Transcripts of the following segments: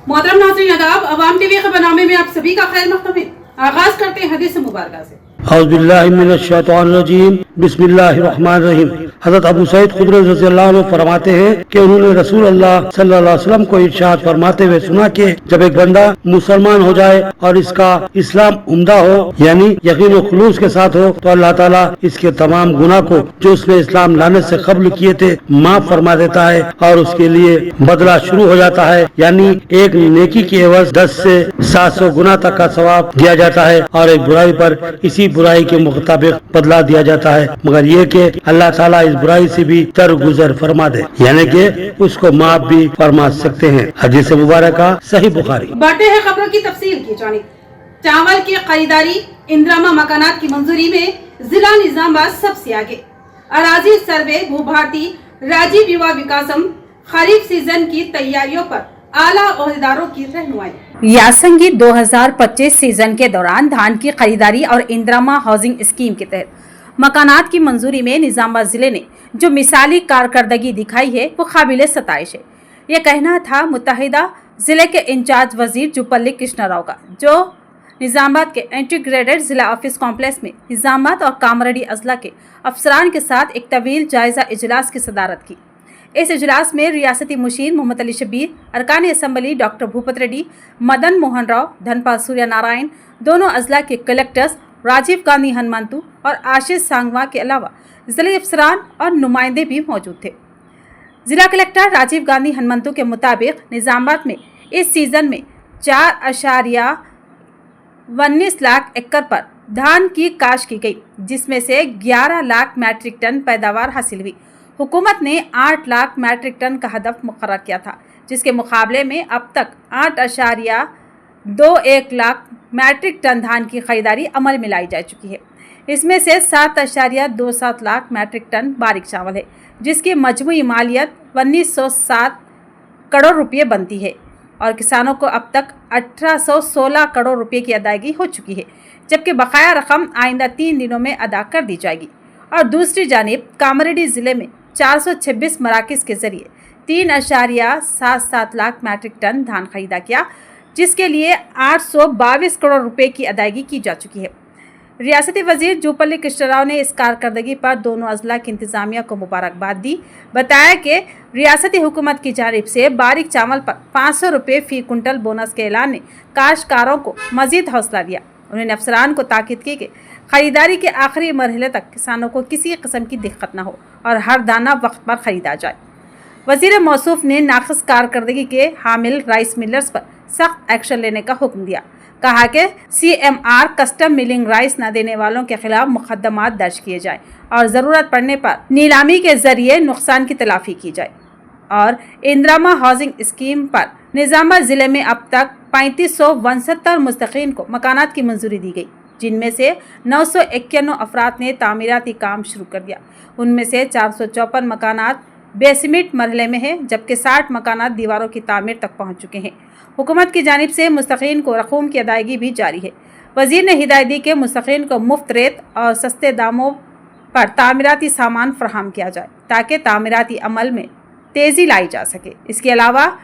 मोहतरम नाज़रीन आदाब, अवाम टीवी खबरनामे में आप सभी का खैर मक़दम है। आगाज करते हैं हदीस मुबारक से। औज़ुबिल्लाहि मिनश्शैतानिर्रजीम, बिस्मिल्लाहिर्रहमानिर्रहीम। हज़रत अबू सईद खुदरी रज़ियल्लाहु अन्हु फरमाते हैं कि उन्होंने रसूल अल्लाह सल्लल्लाहु अलैहि वसल्लम को इरशाद फरमाते हुए सुना कि जब एक बंदा मुसलमान हो जाए और इसका इस्लाम उम्दा हो, यानी यकीन और खुलूस के साथ हो, तो अल्लाह ताला इसके तमाम गुनाह को जो उसने इस्लाम लाने से कब्ल किए थे माफ फरमा देता है और उसके लिए बदला शुरू हो जाता है, यानी एक नेकी की एवज 10 से 700 गुना तक का सवाब दिया जाता है और एक बुराई पर इसी बुराई के मुताबिक बदला दिया जाता है, मगर ये कि अल्लाह ताला इस बुराई से भी दरगुजर फरमा दे, यानी कि उसको माफ भी फरमा सकते हैं। हदीस मुबारक सही बुखारी। बढ़ते हैं खबरों की तफसील की जानिब। चावल की खरीदारी, इंदिरामा मकानात की मंजूरी में जिला निजामाबाद सबसे आगे। अराजी सर्वे, भूभारती, राजीव युवा विकासम, खरीफ सीजन की तैयारियों पर आला ओहदेदारों की रहनुमाई। यासंगी 2025 सीजन के दौरान धान की खरीदारी और इंदिरामा हाउसिंग स्कीम के तहत मकानात की मंजूरी में निजामाबाद जिले ने जो मिसाली कारकर्दगी दिखाई है वो काबिल सताइश है। यह कहना था मुत्तहिदा जिले के इंचार्ज वजीर जुपल्ली कृष्णा राव का, जो निजामाबाद के इंटीग्रेटेड जिला ऑफिस कॉम्प्लेक्स में निजामाबाद और कामरेड्डी अजला के अफसरान के साथ एक तवील जायजा इजलास की सदारत की। इस इजलास में रियासती मुशीर मोहम्मद अली शबीर, अरकान असम्बली डॉक्टर भूपत रेड्डी, मदन मोहन राव, धनपाल सूर्य नारायण, दोनों अजला के कलेक्टर्स राजीव गांधी हनुमंतु और आशीष सांगवा के अलावा जिले अफसरान और नुमाइंदे भी मौजूद थे। जिला कलेक्टर राजीव गांधी हनुमंतु के मुताबिक निजामाबाद में इस सीजन में 4.19 लाख एकड़ पर धान की काश्त की गई, जिसमें से 11 लाख मैट्रिक टन पैदावार हासिल हुई। हुकूमत ने 8 लाख मैट्रिक टन का हदफ मुकर्रर किया था, जिसके मुकाबले में अब तक 8.21 लाख मैट्रिक टन धान की खरीदारी अमल में लाई जा चुकी है। इसमें से 7.27 लाख मैट्रिक टन बारीक चावल है, जिसकी मजमूई मालियत 1907 करोड़ रुपये बनती है और किसानों को अब तक 1816 करोड़ रुपये की अदायगी हो चुकी है, जबकि बकाया रकम आइंदा 3 दिनों में अदा कर दी जाएगी। और दूसरी जानिब कामरेड्डी ज़िले में 426 मराकिज़ के जरिए 3.77 लाख मैट्रिक टन धान खरीदा गया, जिसके लिए 822 करोड़ रुपए की अदायगी की जा चुकी है। रियासती वजीर जुपल्ली कृष्णा राव ने इस कारकर्दगी पर दोनों अजला की इंतजामिया को मुबारकबाद दी। बताया कि रियासती हुकूमत की जानिब से बारीक चावल पर 500 रुपये फी कुंटल बोनस के ऐलान ने काश्तकारों को मजीद हौसला दिया। उन्होंने अफसरान को ताकीद की कि खरीदारी के आखिरी मरहले तक किसानों को किसी किस्म की दिक्कत न हो और हर दाना वक्त पर खरीदा जाए। वजीर मौसूफ ने नाक़िस कारकर्दगी के हामिल राइस मिलर्स पर सख्त एक्शन लेने का हुक्म दिया। कहा कि CMR कस्टम मिलिंग राइस न देने वालों के खिलाफ मुकदमात दर्ज किए जाए और ज़रूरत पड़ने पर नीलामी के जरिए नुकसान की तलाफी की जाए। और इंदिरामा हाउसिंग स्कीम पर निजामाबाद ज़िले में अब तक 3569 मुस्तकीन को मकानात की मंजूरी दी गई, जिनमें से 951 अफराद ने तामीराती काम शुरू कर दिया। उनमें से 454 मकानात बेसमिट मरहले में है, जबकि 60 मकानात दीवारों की तामीर तक पहुंच चुके हैं। हुकूमत की जानिब से मुस्तकीन को रकूम की अदायगी भी जारी है। वजीर ने हिदायत दी कि मुस्तकीन को मुफ्त रेत और सस्ते दामों पर तामीराती सामान फराहम किया जाए, ताकि तामीराती अमल में तेज़ी लाई जा सके। इसके अलावा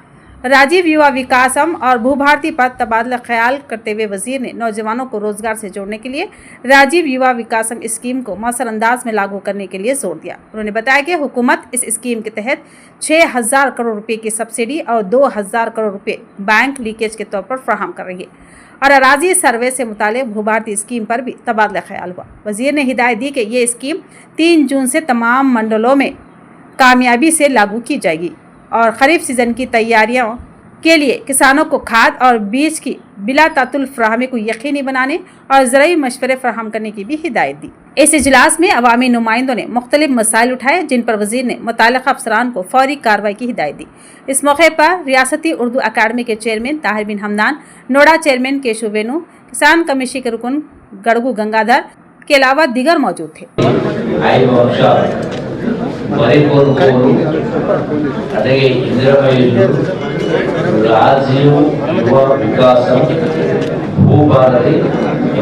राजीव युवा विकासम और भूभारती पर तबादला ख्याल करते हुए वजीर ने नौजवानों को रोजगार से जोड़ने के लिए राजीव युवा विकासम स्कीम को मौसर अंदाज में लागू करने के लिए जोर दिया। उन्होंने बताया कि हुकूमत इस स्कीम के तहत 6000 करोड़ रुपए की सब्सिडी और 2000 करोड़ रुपए बैंक लीकेज के तौर पर फराहम कर रही है। और अराजी सर्वे से मुतालिक भूभारती स्कीम पर भी तबादला ख्याल हुआ। वजीर ने हिदायत दी कि ये स्कीम 3 जून से तमाम मंडलों में कामयाबी से लागू की जाएगी और खरीफ सीजन की तैयारियों के लिए किसानों को खाद और बीज की बिला तातुल फराहमी को यकीनी बनाने और ज़रूरी मशवरे फराहम करने की भी हिदायत दी। इस इजलास में अवामी नुमाइंदों ने मुख्तलिफ मसाइल उठाए, जिन पर वजीर ने मुताल्लिक़ा अफसरान को फौरी कार्रवाई की हिदायत दी। इस मौके पर रियासती उर्दू अकादमी के चेयरमैन ताहिर बिन हमदान, नोडा चेयरमैन केशव वेणु, किसान कमेटी के रुकन गड़गू गंगाधर के अलावा दीगर मौजूद थे। రాజీవ్ యువ వికాసం భూభారతి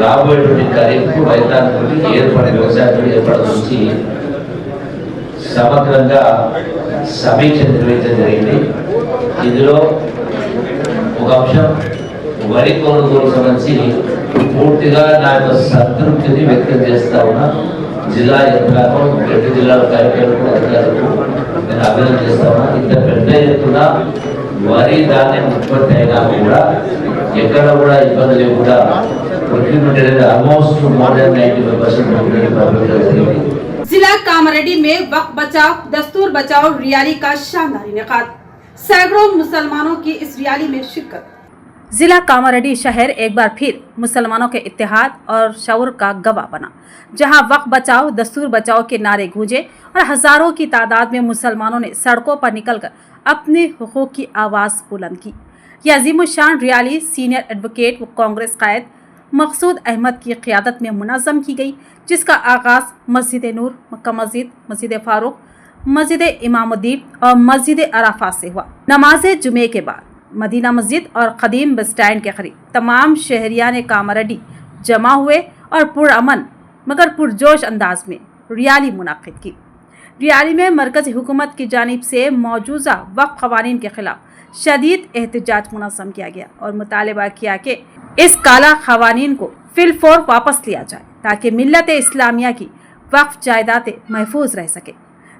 రాబోయేటువంటి ఖరీఫ్ రైతాంగానికి ఏర్పడే వ్యవసాయానికి ఏర్పడ నుంచి సమగ్రంగా సమీక్ష నిర్వహించడం జరిగింది। ఇందులో ఒక అంశం వరి కొనుగోలు సంబంధించి పూర్తిగా నా యొక్క సంతృప్తిని వ్యక్తం చేస్తా ఉన్నా. జిల్లా యంత్రాంగం, 2 జిల్లాల కార్యకర్తలకు, అధికారులకు నేను అభినందన చేస్తా ఉన్నా. ఇంత పెద్ద ఎత్తున వరి ధాన్యం ఉత్పత్తి అయినా కూడా ఎక్కడ కూడా ఇబ్బంది లేకుండా ప్రొక్యూర్మెంట్ అనేది ఆల్మోస్ట్ మోర్ దాన్ 95% జరిగింది. जिला कामारेड्डी में वक्त बचाओ दस्तूर बचाओ रैली का शानदार इनेकाद, सैकड़ों मुसलमानों की इस रैली में शिरकत। जिला कामारेड्डी शहर एक बार फिर मुसलमानों के इत्तेहाद और शऊर का गवाह बना, जहां वक्त बचाओ दस्तूर बचाओ के नारे गूंजे और हजारों की तादाद में मुसलमानों ने सड़कों पर निकलकर अपने हुकूक की आवाज़ बुलंद की। यह अजीमुशान रैली सीनियर एडवोकेट व कांग्रेस कायद मकसूद अहमद की क़ियादत में मुनज़्ज़म की गई, जिसका आगाज़ मस्जिद नूर, मक्का मस्जिद, मस्जिद फारूक, मस्जिद इमामुद्दीन और मस्जिद अराफात से हुआ। नमाज जुमे के बाद मदीना मस्जिद और क़दीम बस स्टैंड के करीब तमाम शहरियान कामारेड्डी जमा हुए और पुरअमन मगर पुरजोश अंदाज में रैली मुनाक़िद की। रैली में मरकज़ी हुकूमत की जानिब से मौजूदा वक्फ क़वानीन के ख़िलाफ़ शदीद एहतजाज मुनज़्ज़म किया गया और मुतालबा किया कि इस काला क़वानीन को फिलफौर वापस लिया जाए ताकि मिल्लत इस्लामिया की वक्फ जायदादें महफूज रह सके।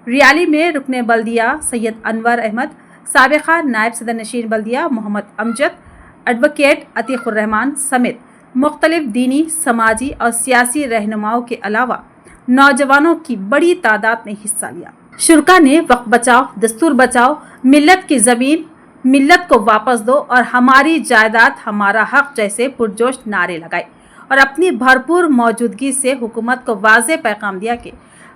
रैली में रुकने बल्दिया सैयद अनवर अहमद, साबिक़ा नायब सदर नशीन बल्दिया मोहम्मद अमजद, एडवोकेट अतीक़ुर्रहमान समेत मुख्तलिफ दीनी, समाजी और सियासी रहनुमाओं के अलावा नौजवानों की बड़ी तादाद ने हिस्सा लिया। शुरका ने वक्त बचाओ दस्तूर बचाओ, मिल्लत की ज़मीन मिल्लत को वापस दो और हमारी जायदाद हमारा हक जैसे पुरजोश नारे लगाए और अपनी भरपूर मौजूदगी से हुकूमत को वाज़े पैगाम दिया कि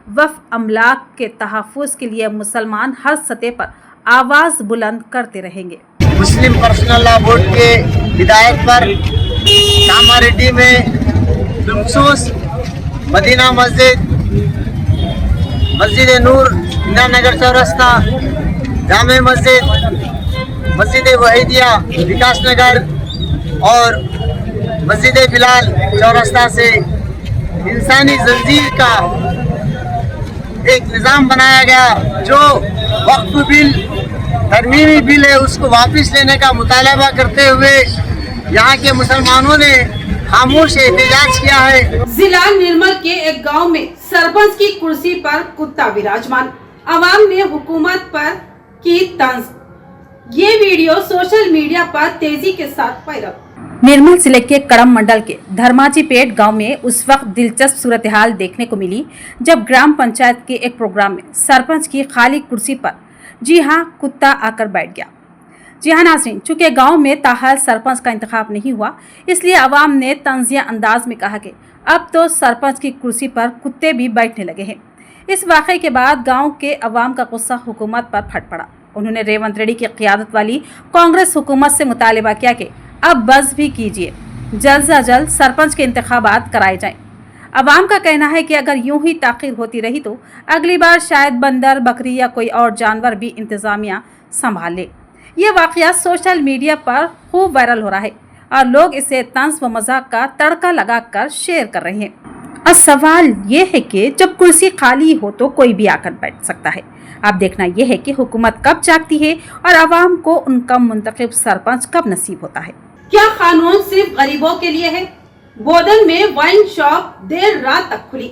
वफ़ अमलाक के तहफ़्फ़ुज़ के लिए मुसलमान हर सतह पर आवाज़ बुलंद करते रहेंगे। मुस्लिम पर्सनल लॉ बोर्ड के हिदायत पर कामारेड्डी में बिलखुसूस मदीना मस्जिद, मस्जिद नूर, इंदिरा नगर चौरस्ता, जामे मस्जिद, मस्जिद वहीदिया विकास नगर और मस्जिद बिलाल चौरस्ता से इंसानी जंजीर का एक निज़ाम बनाया गया। जो वक्फ बिल तरमीमी बिल है उसको वापस लेने का मुतालबा करते हुए यहाँ के मुसलमानों ने खामोश एहतजाज किया है। जिला निर्मल के एक गांव में सरपंच की कुर्सी पर कुत्ता विराजमान, आवाम ने हुकूमत पर की तंज। ये वीडियो सोशल मीडिया पर तेजी के साथ वायरल। निर्मल जिले के कड़म मंडल के धर्माजीपेट गांव में उस वक्त दिलचस्प सूरत हाल देखने को मिली जब ग्राम पंचायत के एक प्रोग्राम में सरपंच की खाली कुर्सी पर जी हां कुत्ता आकर बैठ गया। जी हाँ नाज़रीन, चूँकि गांव में ताहाल सरपंच का इंतखाब नहीं हुआ, इसलिए अवाम ने तंजिया अंदाज में कहा कि अब तो सरपंच की कुर्सी पर कुत्ते भी बैठने लगे हैं। इस वाक़े के बाद गांव के अवाम का गुस्सा हुकूमत पर फट पड़ा। उन्होंने रेवंत रेड्डी की क़ियादत वाली कांग्रेस हुकूमत से मुतालबा किया कि अब बस भी कीजिए, जल्द से जल्द सरपंच के इंतखाबात कराए जाएं। अवाम का कहना है कि अगर यूं ही ताख़ीर होती रही तो अगली बार शायद बंदर, बकरी या कोई और जानवर भी इंतज़ामिया संभाल ले। ये वाक़या सोशल मीडिया पर खूब वायरल हो रहा है और लोग इसे तंज व मजाक का तड़का लगाकर शेयर कर रहे हैं। अब सवाल ये है कि जब कुर्सी खाली हो तो कोई भी आकर बैठ सकता है। अब देखना यह है कि हुकूमत कब जागती है और आवाम को उनका मुंतखब सरपंच कब नसीब होता है। क्या कानून सिर्फ गरीबों के लिए है? बोधन में वाइन शॉप देर रात तक खुली,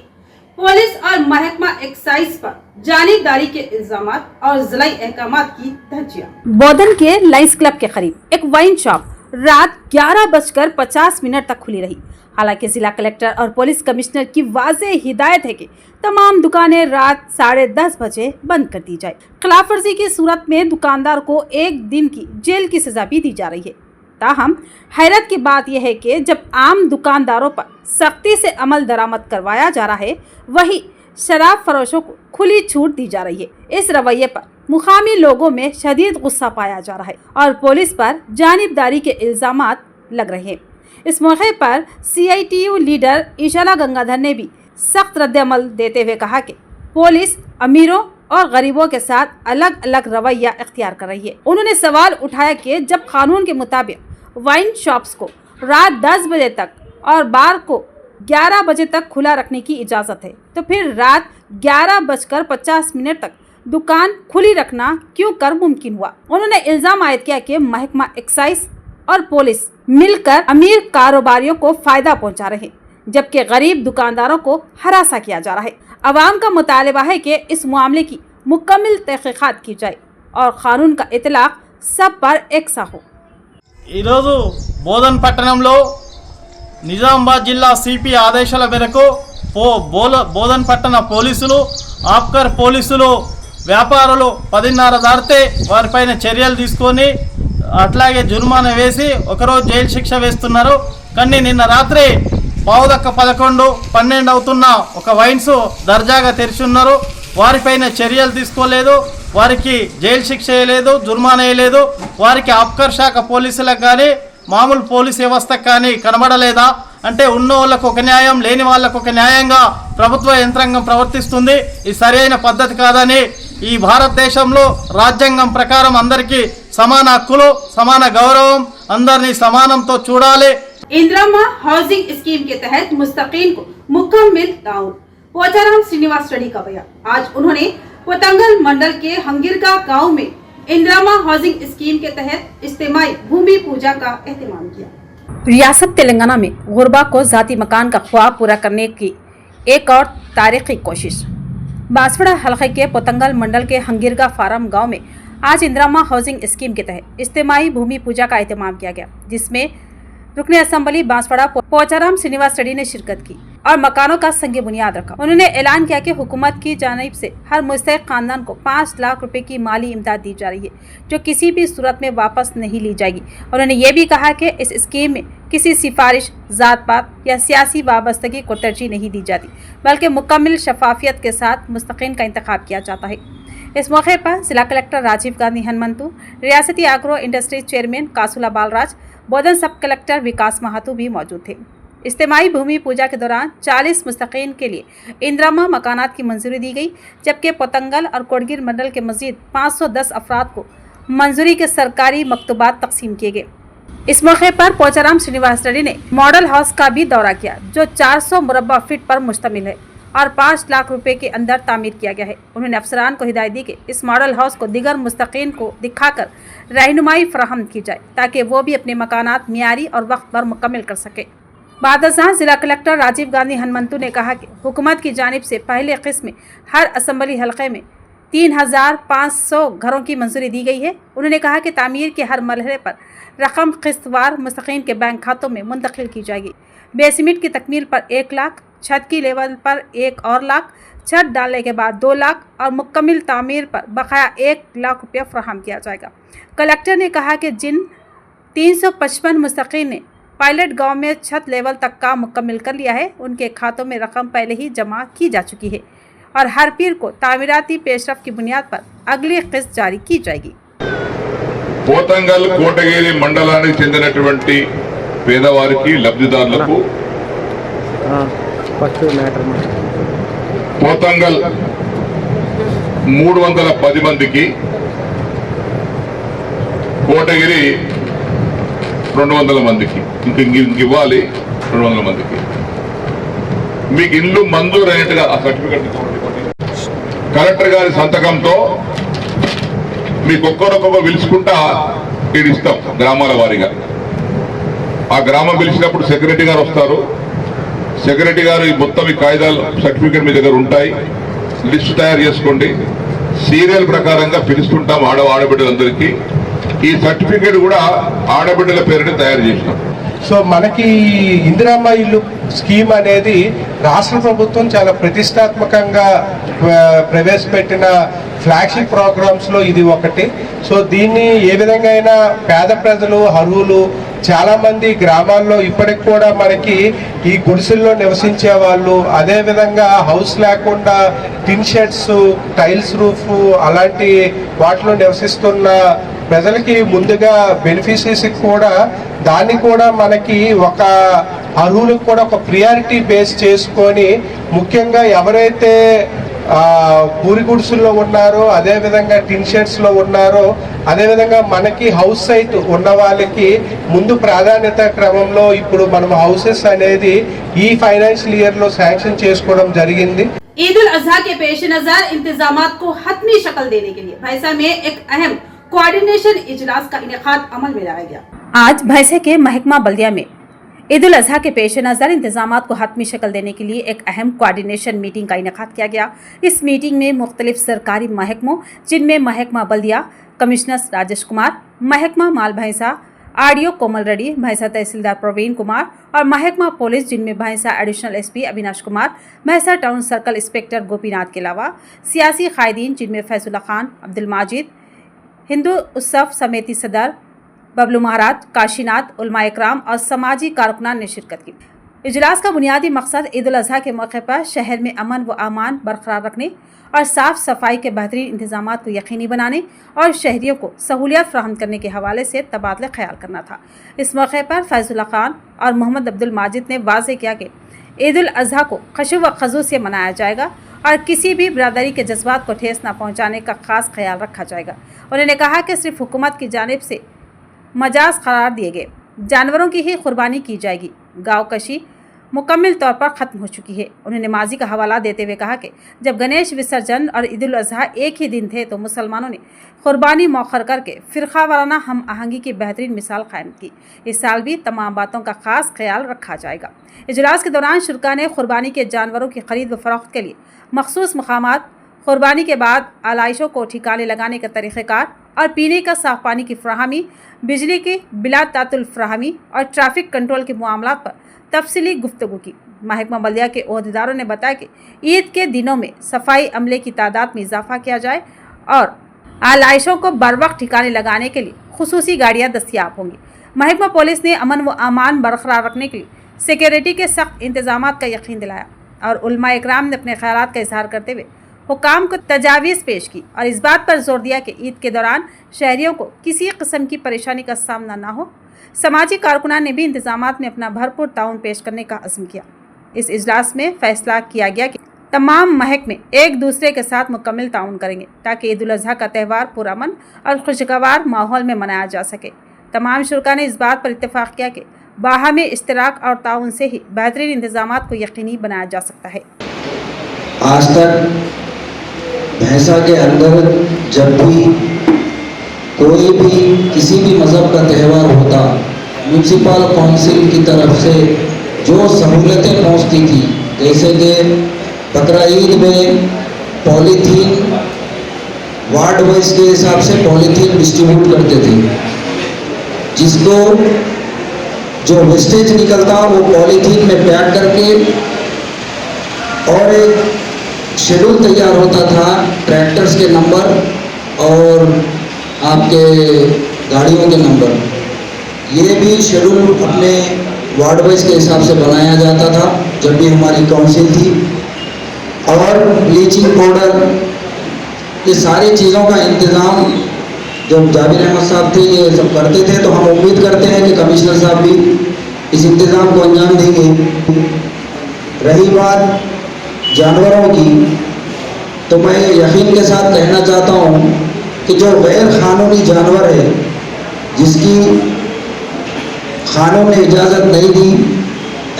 पुलिस और महकमा एक्साइज पर जानिबदारी के इल्जामात और जिलाई अहकामात की धज्जियां। बोधन के लाइन्स क्लब के करीब एक वाइन शॉप रात 11:50 तक खुली रही। हालांकि जिला कलेक्टर और पुलिस कमिश्नर की वाज़ेह हिदायत है कि तमाम दुकानें रात 10:30 बजे बंद कर दी जाए। खिलाफवर्जी की सूरत में दुकानदार को 1 दिन की जेल की सजा भी दी जा रही है। ताहम हैरत की बात यह है कि जब आम दुकानदारों पर सख्ती से अमल दरामद करवाया जा रहा है, वहीं शराब फरोशों को खुली छूट दी जा रही है। इस रवैये पर मुकामी लोगों में शदीद गुस्सा पाया जा रहा है और पुलिस पर जानिबदारी के इल्जामात लग रहे हैं। इस मौके पर CITU लीडर ईशाला गंगाधर ने भी सख्त रद्द-ए-अमल देते हुए कहा कि पुलिस अमीरों और गरीबों के साथ अलग अलग रवैया इख्तियार कर रही है। उन्होंने सवाल उठाया कि जब कानून के मुताबिक वाइन शॉप्स को रात 10 बजे तक और बार को 11 बजे तक खुला रखने की इजाज़त है, तो फिर रात 11:50 तक दुकान खुली रखना क्यों कर मुमकिन हुआ। उन्होंने इल्ज़ाम आयद किया कि महकमा एक्साइज और पुलिस मिलकर अमीर कारोबारियों को फायदा पहुंचा रहे हैं, जबकि गरीब दुकानदारों को हरासा किया जा रहा है। अवाम का मुतालिबा है कि इस मामले की मुकम्मल तहकीकात की जाए और कानून का इतलाक सब पर एकसा हो। ఈరోజు బోధన్ పట్టణంలో నిజామాబాద్ జిల్లా సిపి ఆదేశాల మేరకు బోధన్ పట్టణ పోలీసులు ఆప్కర్ పోలీసులు వ్యాపారులు 10:30 దాటితే వారిపైన చర్యలు తీసుకొని అట్లాగే జుర్మానా వేసి ఒకరోజు జైలు శిక్ష వేస్తున్నారు. కానీ నిన్న రాత్రి 11:11, 12 అవుతున్న ఒక వైన్స్ దర్జాగా తెరిచి ఉన్నారు. వారిపైన చర్యలు తీసుకోలేదు, వారికి జైలు శిక్ష వేయలేదు, జుర్మానా వేయలేదు. వారికి ఆబ్కార్ శాఖ పోలీసులకు కానీ మామూలు పోలీస్ వ్యవస్థకు కానీ కనబడలేదా అంటే ఉన్న వాళ్ళకు ఒక న్యాయం, లేని వాళ్ళకు ఒక న్యాయంగా ప్రభుత్వ యంత్రాంగం ప్రవర్తిస్తుంది. ఇది సరైన పద్ధతి కాదని, ఈ భారతదేశంలో రాజ్యాంగం ప్రకారం అందరికీ సమాన హక్కులు, సమాన గౌరవం, అందరినీ సమానంతో చూడాలి. इंदिरामा हाउसिंग स्कीम के तहत मुस्तकीन को मुकम्मल ताउन। पोचाराम श्रीनिवास रेड्डी का बयान। आज उन्होंने पोतंगल मंडल के हंगिरगा गांव में इंदिरामा हाउसिंग स्कीम के तहत इज्तिमाई भूमि पूजा का एहतमाम किया। रियासत तेलंगाना में गुरबा को जाती मकान का ख्वाब पूरा करने की एक और तारीखी कोशिश। बांसवाड़ा हलके के पोतंगल मंडल के हंगिरगा फार्म गांव में आज इंदिरामा हाउसिंग स्कीम के तहत इज्तिमाई भूमि पूजा का एहतमाम किया गया, जिसमें रुकने असेंबली बांसवाड़ा पोचाराम श्रीनिवास रेड्डी ने शिरकत की और मकानों का संग बुनियाद रखा। उन्होंने ऐलान किया कि हुकूमत की जानिब से हर मुस्तहिक खानदान को 5 लाख रुपए की माली इमदाद दी जा रही है, जो किसी भी सूरत में वापस नहीं ली जाएगी। उन्होंने ये भी कहा कि इस स्कीम में किसी सिफारिश, जात पात या सियासी वाबस्तगी को तरजीह नहीं दी जाती, बल्कि मुकम्मल शफाफियत के साथ मुस्तकीन का इंतखाब किया जाता है। इस मौके पर जिला कलेक्टर राजीव गांधी हनुमंतु, रियासती agro industries chairman Kasula Balraj, बोधन सब कलेक्टर विकास महातो भी मौजूद थे। इज्तिमाई भूमि पूजा के दौरान 40 मुस्तकीन के लिए इंदिरामा मकानात की मंजूरी दी गई, जबकि पोतंगल और कोडगिर मंडल के मजीद 510 अफराद को मंजूरी के सरकारी मकतूबात तकसीम किए गए। इस मौके पर पोचाराम श्रीनिवास रेड्डी ने मॉडल हाउस का भी दौरा किया, जो 400 मुरब्बा फीट पर मुश्तमिल है और 5 लाख रुपए के अंदर तामीर किया गया है। उन्होंने अफसरान को हिदायत दी कि इस मॉडल हाउस को दिगर मुस्तकीन को दिखाकर रहनुमाई फराहम की जाए, ताकि वो भी अपने मकानात मियारी और वक्त पर मुकम्मल कर सके। बादशाह जिला कलेक्टर राजीव गांधी हनुमंतु ने कहा कि हुकूमत की जानिब से पहले किस्म में हर असम्बली हलके में 3500 घरों की मंजूरी दी गई है। उन्होंने कहा कि तामीर के हर मरहले पर रकम किस्तवार मुस्तकीन के बैंक खातों में मुंतकिल की जाएगी। बेसमेंट की तकमील पर 1 लाख, छत की लेवल पर 1 और लाख, छत डालने के बाद 2 लाख और मुकम्मल तामीर पर बकाया 1 लाख रुपया फराहम किया जाएगा। कलेक्टर ने कहा कि जिन 355 मुस्तकीन ने पायलट गांव में छत लेवल तक का मुकम्मल कर लिया है, उनके खातों में रकम पहले ही जमा की जा चुकी है और हर पीर को तामीराती पेशरफ की बुनियाद पर अगली किस्त जारी की जाएगी। పోతంగల్ కోటగిరి మండలానికి చెందినటువంటి పేదవారికి లబ్ధిదారులకు పోతంగల్ 310 మందికి, కోటగిరి 200 మందికి, ఇంక ఇవ్వాలి 200 మందికి. మీకు ఇల్లు మంజూరు అయినట్టుగా ఆ సర్టిఫికెట్ కలెక్టర్ గారి సంతకంతో మీకు ఒక్కొక్క పిలుచుకుంటా ఇస్తాం గ్రామాల వారీగా. ఆ గ్రామం పిలిచినప్పుడు సెక్రటరీ గారు వస్తారు. సెక్రటరీ గారు మొత్తం ఈ కాగితాలు సర్టిఫికెట్ మీ దగ్గర ఉంటాయి, లిస్ట్ తయారు చేసుకోండి. సీరియల్ ప్రకారంగా పిలుస్తుంటాం ఆడబిడ్డలందరికీ. ఈ సర్టిఫికెట్ కూడా ఆడబిడ్డల పేరుని తయారు చేసినాం. సో మనకి ఇందిరమ్మ ఇల్లు స్కీమ్ అనేది రాష్ట్ర ప్రభుత్వం చాలా ప్రతిష్టాత్మకంగా ప్రవేశపెట్టిన ఫ్లాగ్షిప్ ప్రోగ్రామ్స్లో ఇది ఒకటి. సో దీన్ని ఏ విధంగా అయినా పేద ప్రజలు, అర్హులు చాలామంది గ్రామాల్లో ఇప్పటికి కూడా మనకి ఈ గుడిసెల్లో నివసించే వాళ్ళు, అదేవిధంగా హౌస్ లేకుండా టిన్ షెడ్స్, టైల్స్ రూఫ్ అలాంటి వాటిలో నివసిస్తున్న ప్రజలకి ముందుగా బెనిఫిషరీస్కి కూడా దాన్ని కూడా మనకి ఒక అర్హులకు కూడా ఒక ప్రియారిటీ బేస్ చేసుకొని, ముఖ్యంగా ఎవరైతే పూరి గుడిసెల్లో ఉన్నారో, అదేవిధంగా టిన్ షెడ్స్లో ఉన్నారో, అదేవిధంగా మనకి హౌస్ సైట్ ఉన్న వాళ్ళకి ముందు ప్రాధాన్యత క్రమంలో ఇప్పుడు మనం హౌసెస్ అనేది ఈ ఫైనాన్షియల్ ఇయర్లో శాంక్షన్ చేసుకోవడం జరిగింది. ईद उल अजहा के पेश नजर इंतजामात को हतमी शक्ल देने के लिए भैंसा में एक अहम कोऑर्डिनेशन इजलास का इनेकाद अमल में लाया गया। आज भैंसे के महकमा बल्दिया में ईद उल अजहा के पेश नज़र इंतजामात को हतमी शक्ल देने के लिए एक अहम कोऑर्डिनेशन मीटिंग का इनेकाद किया गया। इस मीटिंग में मुख्तलिफ सरकारी महकमों जिनमें महकमा बल्दिया, कमिश्नर राजेश कुमार, महकमा माल भैंसा आरडीओ कोमल रेड्डी, भैंसा तहसीलदार प्रवीण कुमार और महकमा पुलिस जिनमें भैंसा एडिशनल एसपी अविनाश कुमार, भैंसा टाउन सर्कल इंस्पेक्टर गोपीनाथ के अलावा सियासी कायदीन जिनमें फैजुल्ला खान, अब्दुल माजिद, हिंदू उत्सव समिति सदर बबलू महाराज, काशीनाथ, उलमा इकराम और समाजी कारकुनान ने शिरकत की। इजलास का बुनियादी मकसद ईद उल अजहा के मौके पर शहर में अमन व अमान बरकरार रखने और साफ सफाई के बेहतरीन इंतजाम को यकीनी बनाने और शहरियों को सहूलियत फराहम करने के हवाले से तबादला ख्याल करना था। इस मौके पर फैजुल्ला खान और मोहम्मद अब्दुल माजिद ने वाज़ेह किया कि ईद उल अजहा को खुशू व खजू से मनाया जाएगा और किसी भी बिरादरी के जज्बात को ठेस न पहुँचाने का खास ख्याल रखा जाएगा। उन्होंने कहा कि सिर्फ हुकूमत की जानिब से मजाज करार दिए गए जानवरों की ही कुर्बानी की जाएगी। गाँव कशी मुकम्मल तौर पर ख़त्म हो चुकी है। उन्होंने माजी का हवाला देते हुए कहा कि जब गणेश विसर्जन और ईद उल अजहा एक ही दिन थे तो मुसलमानों ने कुर्बानी मौखर करके फ़िरका वाराना हम आहंगी की बेहतरीन मिसाल कायम की। इस साल भी तमाम बातों का ख़ास ख्याल रखा जाएगा। इजलास के दौरान शुरा ने कुर्बानी के जानवरों की खरीद व फरोख्त के लिए मखसूस मकामात, कुर्बानी के बाद आलाइशों को ठिकाने लगाने का तरीक़ेकार और पीने का साफ़ पानी की फराहमी, बिजली की बिला तातुल फराहमी और ट्रैफिक कंट्रोल के मामलात पर तफसीली गुफ्तगू की। महकमा बल्दिया के ओहदेदारों ने बताया कि ईद के दिनों में सफाई अमले की तादाद में इजाफा किया जाए और आलाइशों को बर वक्त ठिकाने लगाने के लिए खुसूसी गाड़ियाँ दस्तियाब होंगी। महकमा पुलिस ने अमन व अमान बरकरार रखने के लिए सिक्योरिटी के सख्त इंतजाम का यकीन दिलाया और उलमा इकराम ने अपने ख्यालात का इजहार करते हुए हुकाम को तजावीज़ पेश की और इस बात पर जोर दिया कि ईद के दौरान शहरियों को किसी किस्म की परेशानी का सामना ना हो। समाजी कारकुनान ने भी इंतजामात में अपना भरपूर ताउन पेश करने का अज़्म किया। इस इजलास में फैसला किया गया कि तमाम महकमे एक दूसरे के साथ मुकम्मल ताउन करेंगे ताकि ईद उल अजहा का त्यौहार पुरअमन और खुशगवार माहौल में मनाया जा सके। तमाम शुरा ने इस बात पर इत्तेफाक किया कि बाहमी इश्तराक और ताउन से ही बेहतरीन इंतजामात को यकीनी बनाया जा सकता है। आज तक भैंसा के अंदर जब भी कोई भी किसी भी मज़हब का त्यौहार होता, म्यूनसिपल काउंसिल की तरफ से जो सहूलतें पहुंचती थी, जैसे कि बकरा ईद में पॉलीथीन वार्ड वाइज के हिसाब से पॉलीथीन डिस्ट्रीब्यूट करते थे, जिसको जो वेस्टेज निकलता वो पॉलीथीन में पैक करके और एक शेड्यूल तैयार होता था ट्रैक्टर्स के नंबर और आपके गाड़ियों के नंबर। ये भी शेड्यूल अपने वार्ड वाइज के हिसाब से बनाया जाता था जब भी हमारी काउंसिल थी। और ब्लीचिंग पाउडर, ये सारी चीज़ों का इंतज़ाम जब जाबिर अहमद साहब थे ये सब करते थे, तो हम उम्मीद करते हैं कि कमिश्नर साहब भी इस इंतज़ाम को अंजाम देंगे। रही बात जानवरों की, तो मैं यकीन के साथ कहना चाहता हूँ कि जो गैर कानूनी जानवर है, जिसकी कानून ने इजाज़त नहीं दी,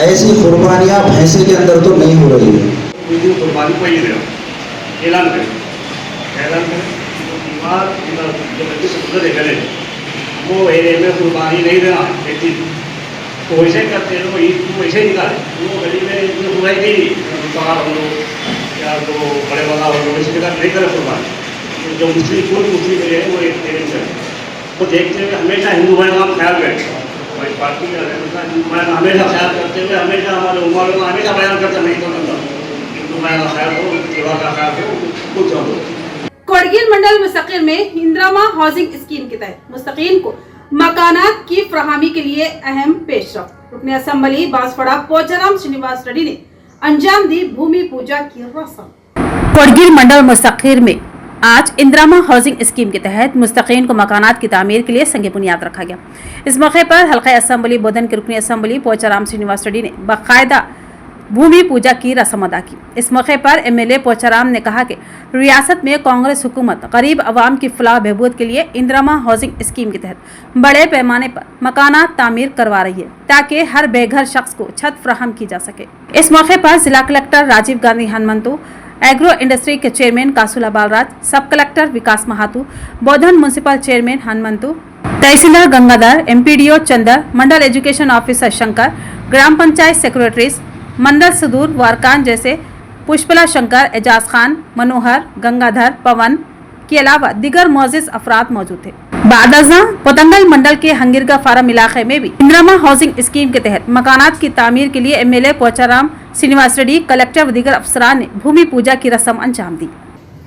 ऐसी कुर्बानियाँ भैंसे के अंदर तो नहीं हो रही है। कुर्बानी को ही ऐलान करें वो एरिया में कुर्बानी नहीं देना व्यक्ति तो वैसे करते हैं, लोग ईद को वैसे ही निकाले। वो गली में जो बुराई थी बाहर हम लोग या तो बड़े वाला हो लोग वैसे निकाल नहीं करे कुर्बानी। जो मुस्लिम कोई मुस्लिम है वो एक पेरेंट्स है, वो देखते हुए हमेशा हिंदू भाई का ख्याल रखें। हमारी पार्टी का हिंदू भाई का हमेशा ख्याल करते हुए हमेशा हमारे उम्र को हमेशा बयान करते नहीं तो हिंदू भाई का ख्याल हो, त्योहार का ख्याल हो, कुछ हो। कोड़गिल मंडल मुस्तकीर में इंदिरामा हाउसिंग स्कीम के तहत मुस्तकीन को मकानात की फराहमी के लिए अहम पेशरफ रुकने असम्बली बांसवाड़ा पोचाराम श्रीनिवास रेड्डी ने अंजाम दी भूमि पूजा की रस्म। कोड़गिल मंडल मुस्तकीर में आज इंदिरामा हाउसिंग स्कीम के तहत मुस्तकीन को मकानात की तामीर के लिए संग बुनियाद रखा गया। इस मौके पर हल्का असम्बली बोधन के रुकनी असम्बली पोचाराम श्रीनिवास रेड्डी ने बाकायदा भूमि पूजा की रस्म अदा की। इस मौके पर एमएलए पोचाराम ने कहा कि रियासत में कांग्रेस हुकूमत गरीब आवाम की फलाह बहबूद के लिए इंदिरामा हाउसिंग स्कीम के तहत बड़े पैमाने पर मकानात तामीर करवा रही है ताकि हर बेघर शख्स को छत फराहम की जा सके। इस मौके पर जिला collector Rajiv Gandhi Hanumantu, agro industry के chairman Kasula Balraj, sub collector Vikas Mahatu, Bodhan municipal chairman Hanumantu, तहसीलदार Gangadhar, MPDO Chandar, mandal education officer Shankar, ग्राम पंचायत सेक्रेटरीज मंडल सदूर वारकान जैसे पुष्पला शंकर, एजाज खान, मनोहर, गंगाधर, पवन के अलावा दिगर मोअज़्ज़िज़ अफराद मौजूद थे। बादजा पोतंगल मंडल के हंगिरगा फारम इलाके में भी इंदिरा हाउसिंग स्कीम के तहत मकानात की तामीर के लिए एमएलए पोचाराम श्रीनिवास रेड्डी, कलेक्टर व दीगर अफसरान ने भूमि पूजा की रस्म अंजाम दी।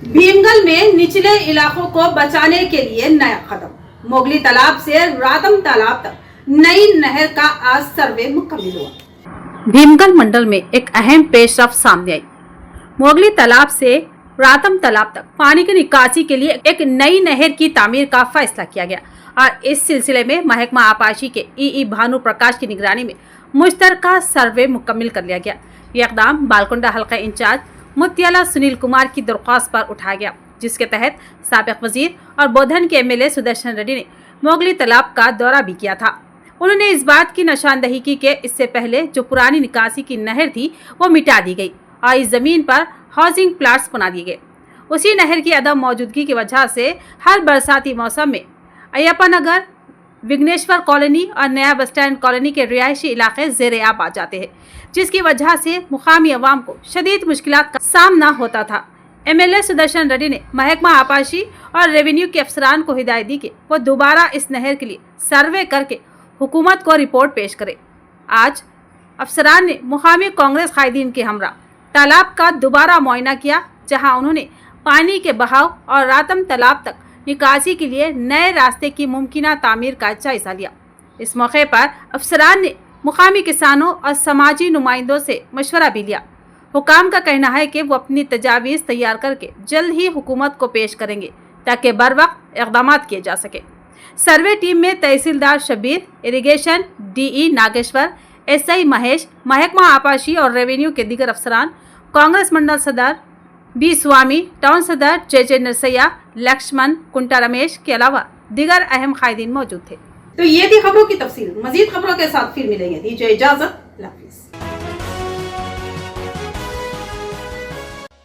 भीमगल में निचले इलाकों को बचाने के लिए नया कदम। मोगली तालाब से रातम तालाब तक नई नहर का आज सर्वे मुकम्मल हुआ। भीमगल मंडल में एक अहम पेशरफ सामने आई। मोगली तालाब से रातम तालाब तक पानी की निकासी के लिए एक नई नहर की तामीर का फैसला किया गया और इस सिलसिले में महकमा आपाशी के ई भानु प्रकाश की निगरानी में मुश्तरका सर्वे मुकम्मल कर लिया गया। यह इक़दाम बालकुंडा हल्का इंचार्ज मुत्याला सुनील कुमार की दरख्वास्त पर उठाया गया, जिसके तहत साबिक वजीर और बोधन के एमएलए सुदर्शन रेड्डी ने मोगली तालाब का दौरा भी किया था। उन्होंने इस बात की निशानदही की कि इससे पहले जो पुरानी निकासी की नहर थी वो मिटा दी गई और इस जमीन पर हाउसिंग प्लाट्स बना दिए गए। उसी नहर की अदम मौजूदगी की वजह से हर बरसाती मौसम में अयप्पा नगर, विघ्नेश्वर कॉलोनी और नया बस स्टैंड कॉलोनी के रिहायशी इलाके ज़ेरे आब आ जाते हैं, जिसकी वजह से मुकामी अवाम को शदीद मुश्किलात का सामना होता था। एमएलए सुदर्शन रेड्डी ने महकमा आपाशी और रेवेन्यू के अफसरान को हिदायत दी कि वो दोबारा इस नहर के लिए सर्वे करके हुकूमत को रिपोर्ट पेश करे। आज अफसरान ने मुकामी कांग्रेस कायदीन के हमरा तालाब का दोबारा मुआयना किया, जहां उन्होंने पानी के बहाव और रातम तालाब तक निकासी के लिए नए रास्ते की मुमकिना तामीर का जायजा लिया। इस मौके पर अफसरान ने मुकामी किसानों और समाजी नुमाइंदों से मशवरा भी लिया। हुकाम का कहना है कि वो अपनी तजावीज़ तैयार करके जल्द ही हुकूमत को पेश करेंगे ताकि बर वक्त इक़दाम किए जा सके। सर्वे टीम में तहसीलदार Shabbir, irrigation DE Nageshwar, SI Mahesh, महकमा आपाशी और रेवेन्यू के दीगर अफसरान, कांग्रेस मंडल सदर बी स्वामी, टाउन सदर जे नरसैया, लक्ष्मण, कुंटा रमेश के अलावा दीगर अहम कायदीन मौजूद थे। तो ये थी खबरों की तफसील। मजीद खबरों के साथ फिर मिलेंगे। दीजिए इजाजत।